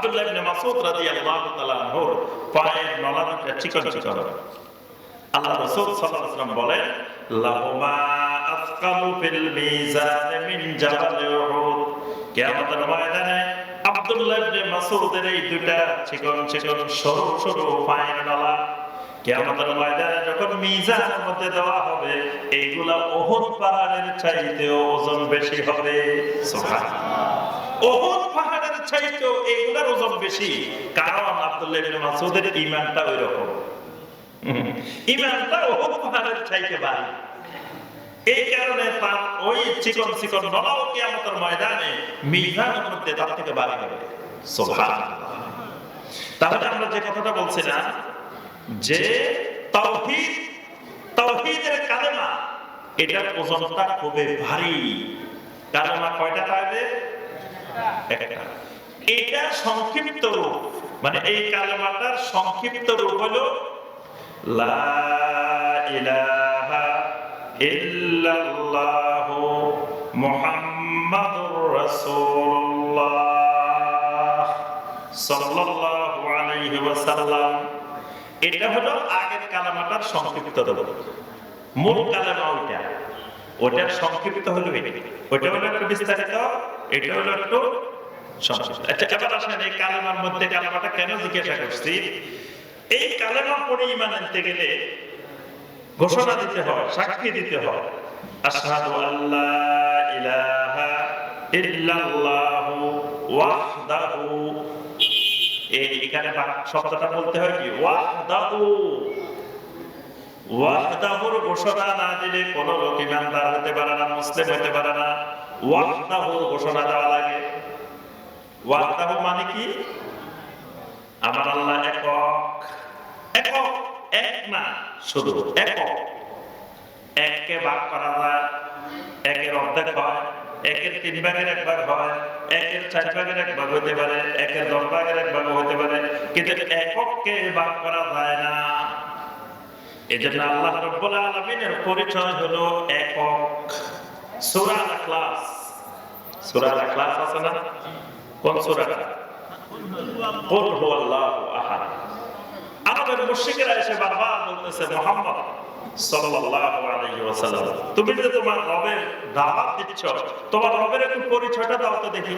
আব্দুল্লাহ ইবনে মাসউদ রাদিয়াল্লাহু তাআলা আনহুর পায়ের নলা দুটো চিকন চিকন। আল্লাহ রাসূল সাল্লাল্লাহু আলাইহি ওয়াসাল্লাম বলেন, লাহুমা আসকালু ফিল মিজান মিন জাবাল উহুদ। কিয়ামতের ময়দানে আব্দুল্লাহ ইবনে মাসউদের এই দুটা চিকন চিকন সরু সরু পায়ের নলা কিয়ামতের ময়দানে যখন মিজানের মধ্যে দেওয়া হবে, এইগুলা উহুদ পাহাড়ের চাইতেও ওজন বেশি হবে। সুবহানাল্লাহ। উহুদ পাহাড়ের চাইতেও এইগুলার ওজন বেশি, কারণ আব্দুল্লাহ ইবনে মাসউদের ঈমানটা ওইরকম। ঈমানটা উহুদ পাহাড়ের চাইতে ভারী। এই কারণে তার ওই চিকন চিকন নলাও কিয়ামতের ময়দানে মিজানের মধ্যে তার থেকে ভারী হবে। সুবহানাল্লাহ। তাহলে আমরা যে কথাটা বলছিলাম যে তাওহীদ, তাওহীদের কালেমা, এটার ওজনটা খুবই ভারী। কালেমা কয়টা থাকবে? একটা। এটা সংক্ষিপ্ত রূপ, মানে এই কালেমাটার সংক্ষিপ্ত রূপ হলো লা ইলাহা ইল্লাল্লাহু মুহাম্মাদুর রাসূলুল্লাহ সাল্লাল্লাহু আলাইহি ওয়াসাল্লাম। এটা হলো আগের কালেমাটার সংক্ষিপ্ত রূপ। মূল কালেমা ওইটা, ওটার সংক্ষিপ্ত হলো এটা। ওইটা হলো একটু বিস্তারিত, এটা হলো একটু সংক্ষিপ্ত। আচ্ছা, এবার আসেন এই কালেমার মধ্যে কালেমাটা কেন জিজ্ঞাসা করছি। এই কালেমা পড়ে ঈমান আনতে গেলে ঘোষণা দিতে হয়, সাক্ষী দিতে হয়, আশহাদু আল্লা ইলাহা ইল্লাল্লাহু ওয়াহদাহু। এখানে শব্দটা বলতে হয় কি? ওয়াহদাহু। ওয়াহদাহুর ঘোষণা না দিলে কোন লোক ঈমানদার হতে পারে না, মুসলিম হতে পারে না। ওয়াহদাহুর ঘোষণা দেওয়া লাগে। ওয়াহদাহু মানে কি? আমার আল্লাহ একক। একক, এক না, শুধু একক। এককে ভাগ করা যায়, একের অর্ধেক হয়, একের 3 ভাগের 1 ভাগ হয়, একের 4 ভাগের 1 ভাগ হতে পারে, একের 10 ভাগের 1 ভাগ হতে পারে, কিন্তু এককে ভাগ করা যায় না। এজন্য আল্লাহ রাব্বুল আলামিনের পরিচয় হলো একক। সূরা আল-ইখলাস, সূরা আল-ইখলাস আছে না? কোন সূরাটা? কুল হুয়াল্লাহু আহাদ। আরবের মুশরিকরা এসে বারবার বলতেছে, মুহাম্মদ সাল্লাল্লাহু আলাইহি ওয়াসাল্লাম, তুমি যে তোমার রবের দাওয়াত দিচ্ছ, তোমার রবের একটু পরিচয়টা দাও তো দেখি।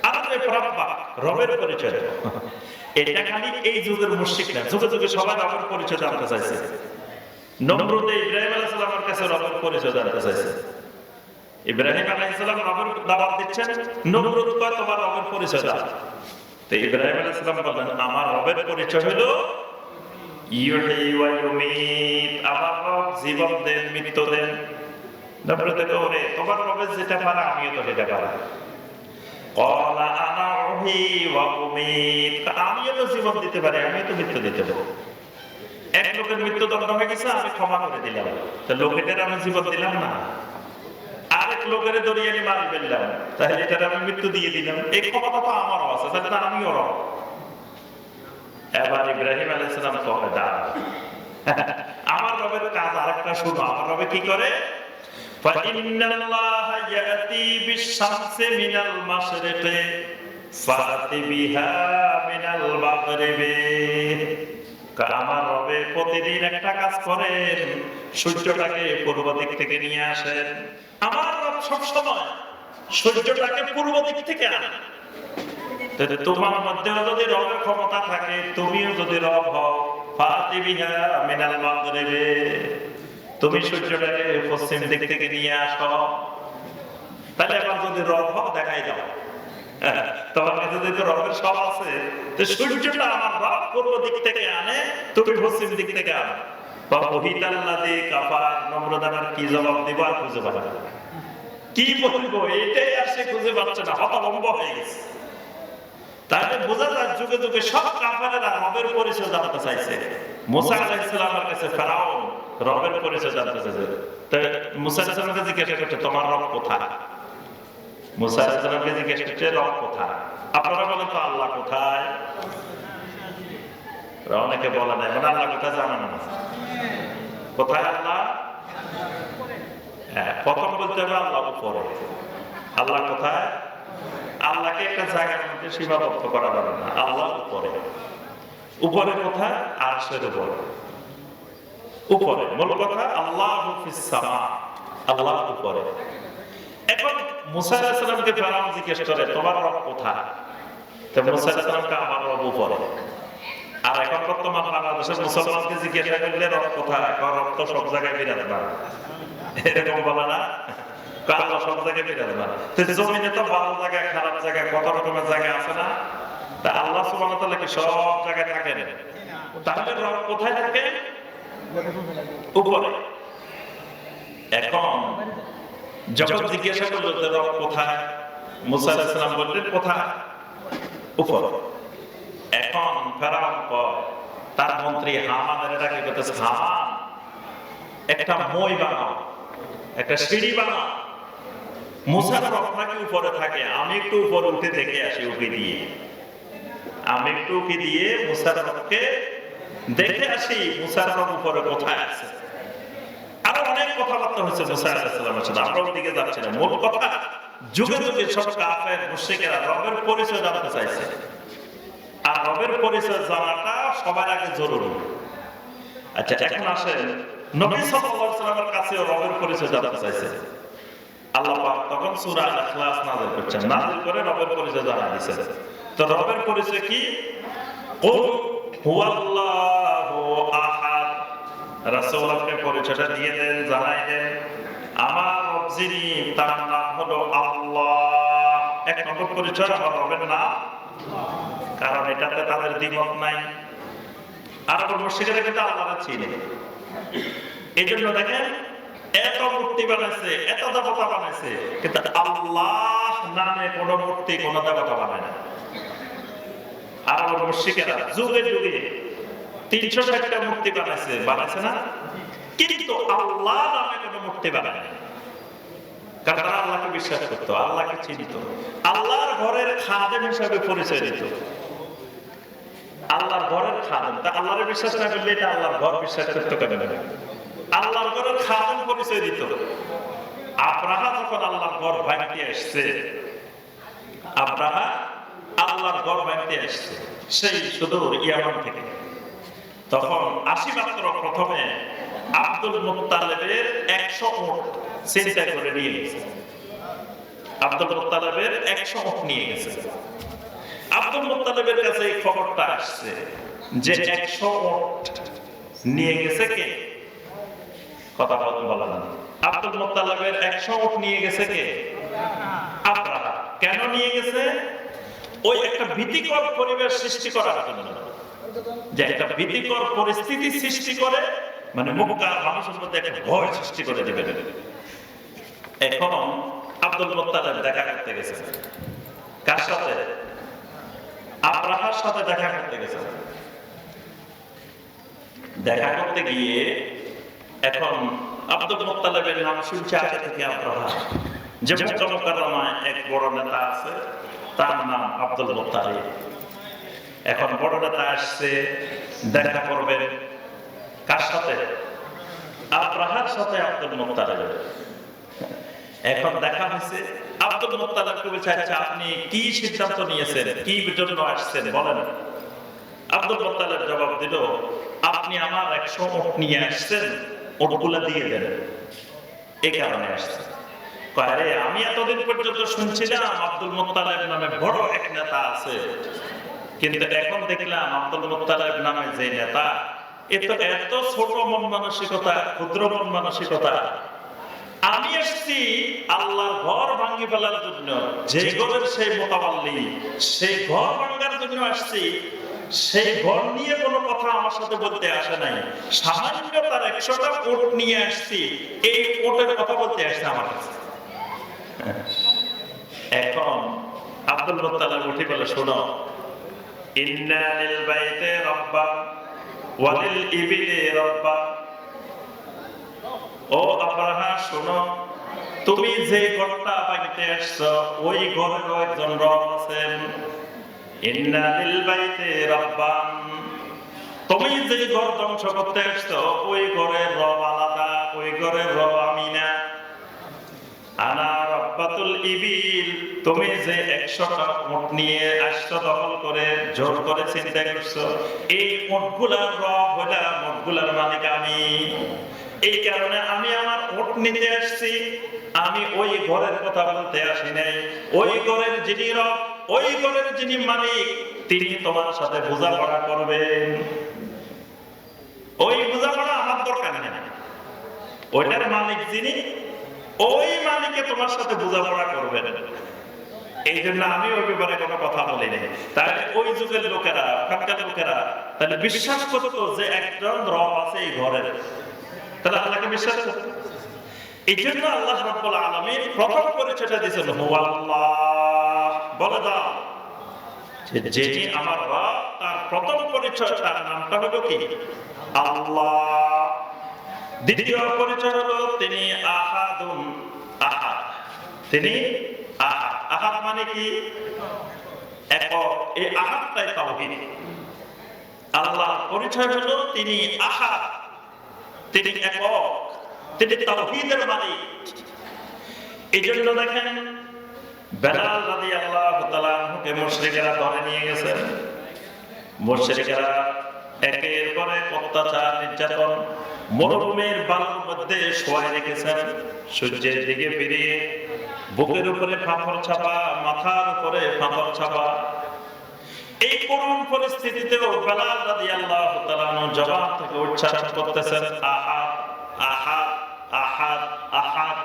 আরে রাব্বা, রবের পরিচয় দাও। এটা খালি এই যুগের মুশরিক না, যুগে যুগে সবাই রবের পরিচয় জানতে চাইছে। নমরুদ ইব্রাহিম আলাইহিস সালামের কাছে রবের পরিচয় জানতে চাইছে। ইব্রাহিম আলাইহিস সালাম রবের দাওয়াত দিচ্ছেন, নমরুদ কয় তোমার রবের পরিচয় দাও। তো ইব্রাহিম আলাইহিস সালাম বলেন, আমার রবের পরিচয় হলো ইউহয়ী ওয়া ইউমীত। আমার রব জীবন দেন, মৃত্যু দেন। নমরুদ কয়, ওরে তোমার রবের যেটা পারে আমিও তো সেটা পারি। ক্বালা আনা উহয়ী ওয়া উমীত। আমিও তো জীবন দিতে পারি, আমিও তো মৃত্যু দিতে পারি। এক লোকের মৃত্যুদণ্ড হয়ে গেছে, আমি ক্ষমা করে দিলাম, তো লোকেটার আমি জীবন দিলাম না। আরেক লোকের দড়িয়ে আমি মারি ফেললাম, তাহলে এটার আমি মৃত্যু দিয়ে দিলাম। এই ক্ষমতা তো আমারও আছে, তাহলে আমিও রব। এবার ইব্রাহিম আলাইহিস সালাম কয়, দাঁড়াও, আমার রবের কাজ আরেকটা শুনো। আমার রবে কি করে? ফাইন্নাল্লাহা ইয়াতি বিশ-শামসি মিনাল মাশরিকি ফাতি বিহা মিনাল মাগরিবি। আমার রবে প্রতিদিন একটা কাজ করেন, সূর্যটাকে পূর্ব দিক থেকে নিয়ে আসেন। আমার রব সবসময় সূর্যটাকে পূর্ব দিক থেকে আনেন। তোমার মধ্যে যদি রবের ক্ষমতা থাকে, তুমিও যদি রব হও, ফাতি বিহা মিনাল মাগরিবি, তুমি সূর্যটাকে পশ্চিম দিক থেকে নিয়ে আসো। তাহলে এবার যদি রব হও, দেখাই দাও। তোমার কাছে যদি রবের সব আছে, তো সূর্যটা আমার রব পূর্ব দিক থেকে আনে, তুমি পশ্চিম দিক থেকে আনো। ফাবহিতাল্লাযী কাফার। নমরুদ আবার কি জবাব দিব আর খুঁজে পাবে না, কি বলবো এটাই আর সে খুঁজে পাচ্ছে না, হতভম্ব হয়ে গেছে। তাহলে বোঝা যায় যুগে যুগে সব কাফেরেরা রবের পরিচয় জানতে চাইছে। মুসা আলাইহিস সালামের কাছে ফেরাউন রবের পরিচয় জানতে চাইছে। তো মুসা আলাইহিস সালামকে জিজ্ঞাসা করতে, তোমার রব কোথায়? মুসা আলাইহিস সালামকে জিজ্ঞাসা করতে, রব কোথায়? আপনারা বলেন তো আল্লাহ কোথায়? অনেকে বলে না, মানে আল্লাহ কোথায় জানেন না। কোথায় আল্লাহ? প্রথম বলতে হবে আল্লাহ উপরে। আল্লাহ কোথায়? আল্লাহকে একটা জায়গার মধ্যে সীমাবদ্ধ করা যাবে না। আল্লাহ উপরে, উপরে কোথায়? আরশের উপরে, উপরে। মূল কথা আল্লাহু ফিস সামা, আল্লাহ উপরে। এখন মুসা আলাইহিস সালামকে ফেরাউন জিজ্ঞেস করে তোমার রব কোথায়? তো মুসা আলাইহিস সালামকে আমার রব উপরে। আর এখন বর্তমান বাংলাদেশের মুসলমানকে জিজ্ঞাসা করলে রব কোথায়? রব তো সব জায়গায় বিরাজমান, এরকম বলে না? আল্লাহ সব জায়গায় বিরাজমান। তো জমিনে তো ভালো জায়গা, খারাপ জায়গা, কত রকমের জায়গা আছে না? তা আল্লাহ সুবহানাহু ওয়া তাআলা কি সব জায়গায় থাকেন? তাহলে রব কোথায় থাকে? উপরে। এখন যখন জিজ্ঞাসা করলো যে রব কোথায়, মুসা আলাইহিস সালাম বললেন কোথায়? উপরে। এখন ফেরাউন কয়, তার মন্ত্রী হামানের ডাকে বলতেছে, হামান একটা মই বানাও, একটা সিঁড়ি বানাও। মুসার রব নাকি উপরে থাকে, আমি একটু উপরে উঠে দেখে আসি উকি দিয়ে। আমি একটু উকি দিয়ে মুসার রবকে দেখে আসি, মুসার রব উপরে কোথায় আছে। আরো অনেক কথাবার্তা হচ্ছে মুসা আলাইহিস সালামের সাথে, আমরা ওদিকে যাচ্ছি না। মূল কথা, যুগে যুগে সব কাফের মুশরিকেরা রবের পরিচয় জানতে চাইছে, আর রবের পরিচয় জানাটা সবার আগে জরুরি। আচ্ছা, এখন আসেন নবী সাল্লাল্লাহু আলাইহি ওয়াসাল্লামের কাছেও রবের পরিচয় জানতে চাইছে। আল্লাহ পাক তখন সূরা আল-ইখলাস নাযিল করছেন, নাযিল করে রবের পরিচয় জানা দিয়েছেন। তো রবের পরিচয় কি? কুল হুয়াল্লাহু আহাদ। রাসূল আপনি পরিচয়টা দিয়ে দেন, জানাই দেন, আমার রব যিনি তার নাম হলো আল্লাহ। এক নম্বর পরিচয় আমার রবের নাম, কারণ এটাতে তাদের দ্বিমত নাই। আর মুশরিকরা কিন্তু আল্লাহকে চিনে। এই জন্য দেখেন এত মূর্তি বানাইছে, এত দেবতা বানাইছে, কিন্তু আল্লাহ নামে কোন মূর্তি, কোন দেবতা বানায় না। আর মুশরিকরা যুগে যুগে 360টা মূর্তি বানাইছে না? কিন্তু আল্লাহ নামে কোন মূর্তি বানায় না। কারণ তারা আল্লাহকে বিশ্বাস করতো, আল্লাহকে চিনত, আল্লাহর ঘরের খাদেম হিসাবে পরিচয় দিত। আল্লাহর ঘরের খাদেম, তা আল্লাহর বিশ্বাস না করলে এটা আল্লাহর ঘর বিশ্বাস করতে কেন? আল্লাহর ঘরের খাদেম পরিচয় দিত। আব্রাহা যখন আল্লাহর ঘর ভাঙতে আসছে, আব্রাহা আল্লাহর ঘর ভাঙতে আসছে সেই সুদূর ইয়ামান থেকে, তখন আসি মাত্র প্রথমে আব্দুল মুত্তালিবের 100 উট চিন্তা করে নিয়ে গেছে। আব্দুল মুত্তালিবের 100 উট নিয়ে গেছে। আব্দুল মুত্তালিবের কাছে এই খবরটা আসছে যে 100 উট নিয়ে গেছে কে? কথা বলা না। আব্দুল মুত্তালিবের 100 উট নিয়ে গেছে কে? আব্রাহা। কেন নিয়ে গেছে? ওই একটা ভীতিকর পরিবেশ সৃষ্টি করার জন্য, যে একটা ভীতিকর পরিস্থিতি সৃষ্টি করে, মানে মক্কার মানুষের মধ্যে একটা ভয় সৃষ্টি করে দিবে। এখন আব্দুল মুত্তালিব দেখা করতে গেছে কার সাথে? আব্রাহার সাথে দেখা করতে গেছে। দেখা করতে গিয়ে এখন আব্দুল মুত্তালিবের নাম শুনছে আগে থেকে আব্রাহা, যে মক্কা মুকাররমায় এক বড় নেতা আছে, তার নাম আব্দুল মুত্তালিব। এখন বড় নেতা আসছে, দেখা করবেন কার সাথে? আব্রাহার সাথে আব্দুল মুত্তালিব। এখন দেখা হয়েছে, আব্দুল মুত্তালিবকে বলছে, আচ্ছা আপনি কি সিদ্ধান্ত নিয়েছেন, কি জন্য আসছেন বলেন। আব্দুল মুত্তালিব জবাব দিল, আপনি আমার 100 উট নিয়ে আসছেন, উটগুলা দিয়ে দেন, এই কারণে আসছেন। আরে আমি এতদিন পর্যন্ত শুনছিলাম আব্দুল মুত্তালিব নামে বড় এক নেতা আছে, কিন্তু এখন দেখলাম আব্দুল মুত্তালিব নামে যে নেতা, এত ছোট মন মানসিকতা, ক্ষুদ্র মন মানসিকতা। আমি আসছি আল্লাহর ঘর ভাঙি ফেলার জন্য, যে ঘরের সেই মোতাবাল্লি, সেই ঘর ভাঙার জন্য আসছি। সেই ঘর নিয়ে কোনো কথা আমার সাথে বলতে আসে নাই, সামান্য তার 100টা উট নিয়ে আসছি, এই উটের কথা বলতে আসছে আমার কাছে। এখন আব্দুল মুত্তালিব উঠে বলে, শোনো, ইন্না লিল বাইতি রাব্বা ওয়া লিল ইবিলি রাব্বা। ও আব্রাহা শোনো, তুমি যে ঘরটা বানাতে আসছো ওই ঘরেরও একজন রব আছেন। ইন্না লিল বাইতি রাব্বান, তুমি যে ঘর ধ্বংস করতে আসছো ওই ঘরের রব আলাদা, ওই ঘরের রব আমি না। আনা রাব্বাতুল ইবিল, তুমি যে 100টা উট নিয়ে আসছো দখল করে জোর করে চিন্তা করছো, এই উটগুলার রব হলাম, উটগুলার মালিক আমি। এই কারণে আমি আমার উট নিতে আসছি, আমি ওই ঘরের কথা বলতে আসি নাই। ওই ঘরের যিনি রব, ওই ঘরের যিনি মালিক, তিনি তোমার সাথে বোঝাপড়া করবেন। ওই বোঝাপড়া আমার দরকার নেই, ওইটার মালিক যিনি, ওই মালিকে তোমার সাথে বোঝাপড়া করবেন। এই জন্য আমি ওই ব্যাপারে কোনো কথা বলি নাই। তাহলে ওই যুগের লোকেরা, ওখানকার লোকেরা তাহলে বিশ্বাস করতো যে একজন রব আছে এই ঘরের, তাহলে আল্লাহকে বিশ্বাস করতো। এই জন্য আল্লাহ রাব্বুল আলামিন প্রথম পরিচয়টা দিয়েছেন হুয়াল্লাহ। বলে দাও যিনি আমার রব, তার প্রথম পরিচয়, তার নামটা হলো কি? আল্লাহ। দ্বিতীয় পরিচয় হলো তিনি আহাদুন, আহাদ। তিনি আহাদ। আহাদ মানে কি? একক। এই আহাদটাই তাওহীদ। আল্লাহর পরিচয় হলো তিনি আহাদ, তিনি একক, তিনি তাওহীদের মালিক। এই জন্য দেখেন বেলাল রাদিয়াল্লাহু তাআলা আনহুকে মুশরিকেরা ধরে নিয়ে গেছেন। মুশরিকেরা একের পর এক অত্যাচার, নির্যাতন, মরুভূমির বালুর মধ্যে শোয়ায় রেখেছেন, সূর্যের দিকে ফিরিয়ে, বুকের উপরে পাথর চাপা, মাথার উপরে পাথর চাপা। এই করুণ পরিস্থিতিতেও বেলাল রাদিয়াল্লাহু তাআলা আনহু জবান থেকে উচ্চারণ করতেছেন আহাদ, আহাদ, আহাদ, আহাদ।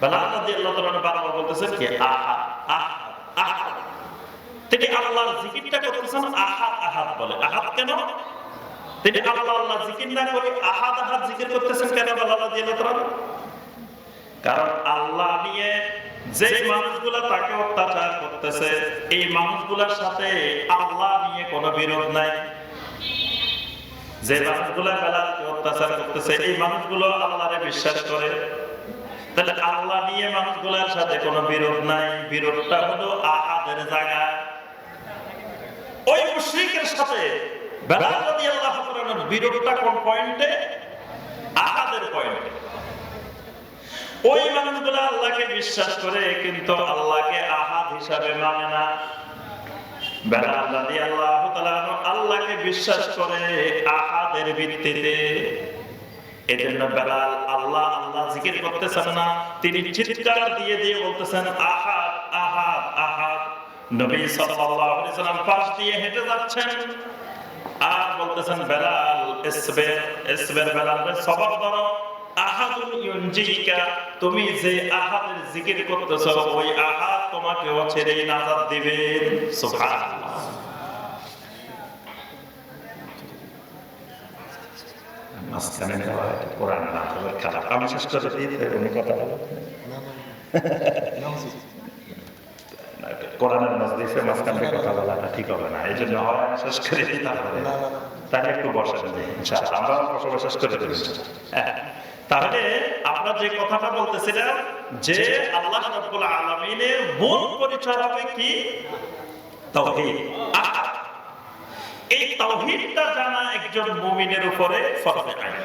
বেলাল রাদিয়াল্লাহু তাআলা আনহু বারবার বলতেছেন কি আহাদ, আহাদ, আহাদ। তিনি আল্লাহর জিকিরটা করতেছেন আহাদ, আহাদ বলে। আহাদ কেন? তিনি আল্লাহ আল্লাহ জিকির না করে আহাদ, আহাদ জিকির করতেছেন কেন বেলাল রাদিয়াল্লাহু তাআলা? কারণ আল্লাহ নিয়ে যে মানুষগুলা তাকে অত্যাচার করতেছে, এই মানুষগুলোর সাথে আল্লাহ নিয়ে কোনো বিরোধ নাই। যে মানুষগুলা বেলালকে অত্যাচার করতেছে, এই মানুষগুলো আল্লাহরে বিশ্বাস করে, তাহলে আল্লাহ নিয়ে মানুষগুলোর সাথে কোনো বিরোধ নাই। বিরোধটা হলো আহাদের জায়গা। ওই মুশরিকের সাথে বেলাল রাদিয়াল্লাহু তাআলার বিরোধটা কোন পয়েন্টে? আহাদের পয়েন্টে। ওই মানুষগুলো আল্লাহকে বিশ্বাস করে কিন্তু আল্লাহকে আহাদ হিসাবে মানে না। বেলাল রাদিয়াল্লাহু তাআলা আল্লাহকে বিশ্বাস করে আহাদের ভিত্তিতে। এজন্য বেলাল আল্লাহ আল্লাহ জিকির করতেছেন না, তিনি চিৎকার দিয়ে দিয়ে বলতেছেন আহাদ, আহাদ, আহাদ। নবী সাল্লাল্লাহু আলাইহি ওয়াসাল্লাম পাশ দিয়ে হেঁটে যাচ্ছেন আর বলতেছেন বেলাল ইসবির, ইসবির, বেলাল সবর ধরো। আহাদুন ইউনজিকা, তুমি যে আহাদের জিকির করতেছো ওই আহাদ তোমাকে ছেড়ে নাজাত দিবে। সুবহানাল্লাহ। মাঝখানে দেওয়া কোরআন না তবে খারাপ। আমি শেষ করে দিই, উনি কথা বলো। কোরআনের মজলিসে মাঝখানে কথা বলা ঠিক হবে না, এই জন্য শেষ করে দিই, তাহলে একটু বসেন ইনশাআল্লাহ, আমরা শেষ করে দেব। তাহলে আমরা যে কথাটা বলতেছিলাম যে আল্লাহ রাব্বুল আলামিনের মূল পরিচয় হবে কি? তাওহীদ। এই তাওহীদটা জানা একজন মুমিনের উপরে ফরজ আইন।